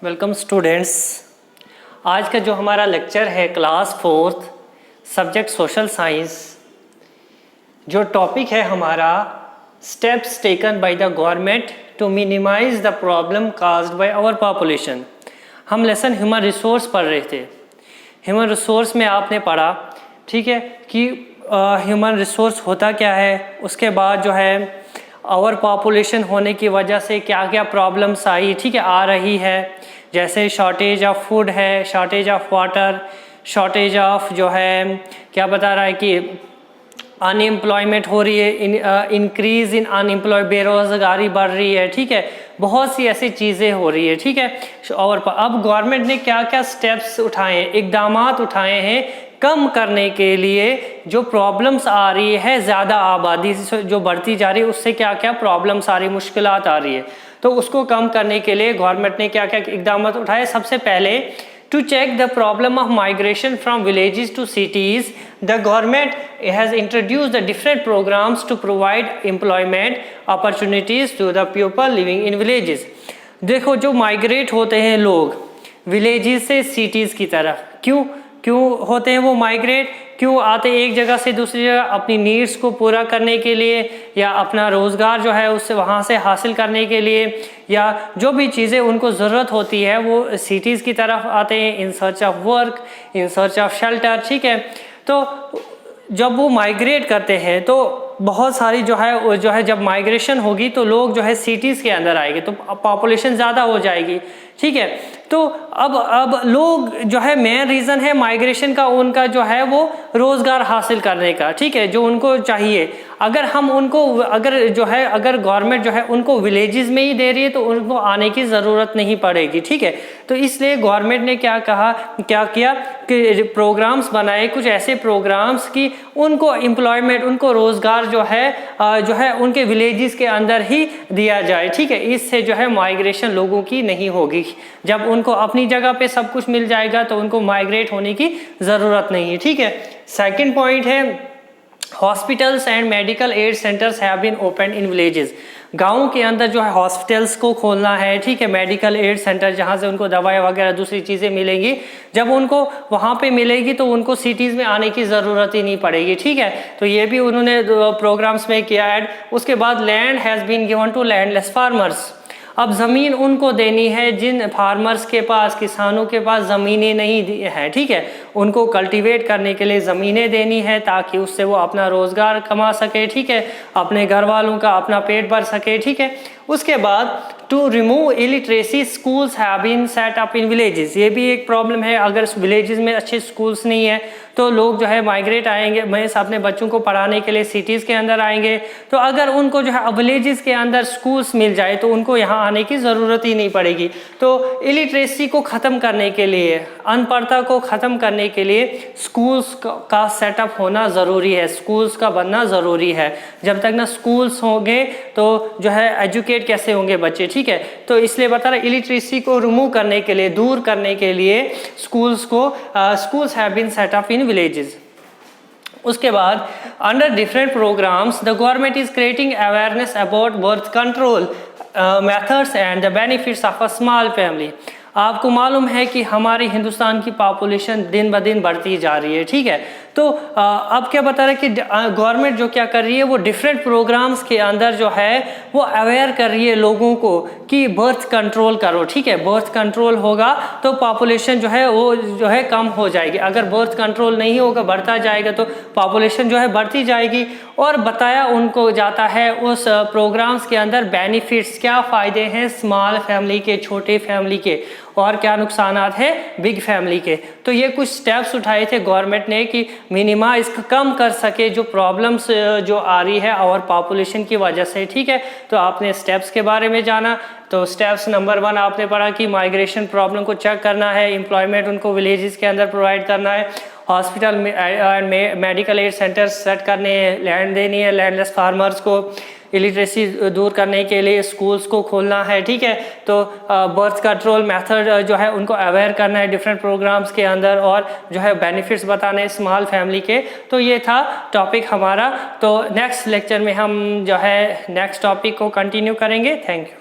Welcome students. आज का जो हमारा लेक्चर है class 4th subject social science, जो टॉपिक है हमारा steps taken by the government to minimise the problem caused by our population. हम लेसन ह्यूमन रिसोर्स पढ़ रहे थे। ह्यूमन रिसोर्स में आपने पढ़ा, ठीक है, कि ह्यूमन रिसोर्स होता क्या है, उसके बाद जो है ओवर पॉपुलेशन होने की वजह से क्या क्या प्रॉब्लम्स आई, ठीक है, आ रही है। जैसे शॉर्टेज ऑफ फूड है, shortage of water, shortage of जो है क्या बता रहा है कि अनएम्प्लॉयमेंट हो रही है, इंक्रीज इन अनएम्प्लॉय, बेरोजगारी बढ़ रही है, ठीक है, बहुत सी ऐसी चीज़ें हो रही है, ठीक है। और अब गवर्नमेंट ने क्या क्या स्टेप्स उठाए, इकदामात उठाए हैं कम करने के लिए जो प्रॉब्लम्स आ रही है, ज़्यादा आबादी जो बढ़ती जा रही है उससे क्या क्या प्रॉब्लम्स आ रही है, मुश्किलात आ रही है, तो उसको कम करने के लिए गवर्नमेंट ने क्या क्या इकदामात उठाए। सबसे पहले to check the problem of migration from villages to cities, the government has introduced the different programs to provide employment opportunities to the people living in villages। देखो, जो माइग्रेट होते हैं लोग विलेजेस से सिटीज़ की तरफ, क्यों होते हैं वो माइग्रेट, क्यों आते एक जगह से दूसरी जगह अपनी नीड्स को पूरा करने के लिए, या अपना रोज़गार जो है उससे वहाँ से हासिल करने के लिए, या जो भी चीज़ें उनको ज़रूरत होती है वो सिटीज़ की तरफ आते हैं in search of work, in search of shelter, ठीक है। तो जब वो माइग्रेट करते हैं तो बहुत सारी जो है जब माइग्रेशन होगी तो लोग जो है सिटीज़ के अंदर आएंगे तो पॉपुलेशन ज़्यादा हो जाएगी, ठीक है। तो अब लोग जो है मेन रीज़न है माइग्रेशन का उनका जो है वो रोज़गार हासिल करने का, ठीक है, जो उनको चाहिए। अगर हम उनको अगर गवर्नमेंट जो है उनको विलेजेस में ही दे रही है तो उनको आने की ज़रूरत नहीं पड़ेगी, ठीक है। तो इसलिए गवर्नमेंट ने क्या किया कि प्रोग्राम्स बनाए, कुछ ऐसे प्रोग्राम्स कि उनको एम्प्लॉयमेंट, उनको रोज़गार जो है उनके विलेजेस के अंदर ही दिया जाए, ठीक है। इससे जो है माइग्रेशन लोगों की नहीं होगी। जब उनको अपनी जगह पे सब कुछ मिल जाएगा तो उनको माइग्रेट होने की ज़रूरत नहीं है, ठीक है। सेकंड पॉइंट है hospitals and medical aid centres have been open in villages. गाँव के अंदर जो है हॉस्पिटल्स को खोलना है, ठीक है, मेडिकल एड सेंटर जहाँ से उनको दवाई वगैरह दूसरी चीज़ें मिलेंगी। जब उनको वहाँ पे मिलेगी तो उनको सिटीज़ में आने की ज़रूरत ही नहीं पड़ेगी, ठीक है। तो ये भी उन्होंने प्रोग्राम्स में किया ऐड। उसके बाद land has been given to landless farmers. अब ज़मीन उनको देनी है जिन फार्मर्स के पास, किसानों के पास ज़मीनें नहीं हैं, ठीक है, उनको कल्टीवेट करने के लिए ज़मीनें देनी है ताकि उससे वो अपना रोज़गार कमा सके, ठीक है, अपने घर वालों का अपना पेट भर सके, ठीक है। उसके बाद to remove illiteracy schools have been set up in villages. ये भी एक प्रॉब्लम है, अगर विलेजेस में अच्छे स्कूल्स नहीं है तो लोग जो है माइग्रेट आएंगे, महज अपने बच्चों को पढ़ाने के लिए सिटीज़ के अंदर आएंगे। तो अगर उनको जो है विलेजेस के अंदर स्कूल्स मिल जाए तो उनको यहाँ आने की ज़रूरत ही नहीं पड़ेगी। तो इलिटरेसी को ख़त्म करने के लिए, अनपढ़ता को ख़त्म करने के लिए स्कूल्स का सेटअप होना ज़रूरी है, स्कूल्स का बनना ज़रूरी है। जब तक ना स्कूल्स होंगे तो जो है एजुकेट कैसे होंगे बच्चे, ठीक है। तो इसलिए बता रहा इलिटरेसी को रिमूव करने के लिए, दूर करने के लिए schools have been set up in villages. उसके बाद under different programmes the government is creating awareness about birth control methods and the benefits of a small family. आपको मालूम है कि हमारे हिंदुस्तान की पॉपुलेशन दिन ब दिन बढ़ती जा रही है, ठीक है। तो अब क्या बता रहे हैं कि गवर्नमेंट जो क्या कर रही है वो डिफरेंट प्रोग्राम्स के अंदर जो है वो अवेयर कर रही है लोगों को कि बर्थ कंट्रोल करो, ठीक है। बर्थ कंट्रोल होगा तो पॉपुलेशन जो है वो जो है कम हो जाएगी। अगर बर्थ कंट्रोल नहीं होगा, बढ़ता जाएगा तो पॉपुलेशन जो है बढ़ती जाएगी। और बताया उनको जाता है उस प्रोग्राम्स के अंदर बेनिफिट्स, क्या फ़ायदे हैं स्मॉल फैमिली के, छोटे फैमिली के, और क्या नुकसानात है बिग फैमिली के। तो ये कुछ स्टेप्स उठाए थे गवर्नमेंट ने कि मिनिमाइज कम कर सके जो प्रॉब्लम्स जो आ रही है और पॉपुलेशन की वजह से, ठीक है। तो आपने स्टेप्स के बारे में जाना। तो स्टेप्स नंबर 1 आपने पढ़ा कि माइग्रेशन प्रॉब्लम को चेक करना है, एम्प्लॉयमेंट उनको विलेजेस के अंदर प्रोवाइड करना है, हॉस्पिटल में मेडिकल एड सेंटर्स सेट करने हैं, लैंड देनी है लैंडलेस फार्मर्स को, इलिटरेसी दूर करने के लिए स्कूल्स को खोलना है, ठीक है। तो बर्थ कंट्रोल मेथड जो है उनको अवेयर करना है डिफरेंट प्रोग्राम्स के अंदर, और जो है बेनिफिट्स बताने स्मॉल फैमिली के। तो ये था टॉपिक हमारा। तो नेक्स्ट लेक्चर में हम जो है नेक्स्ट टॉपिक को कंटिन्यू करेंगे। Thank you.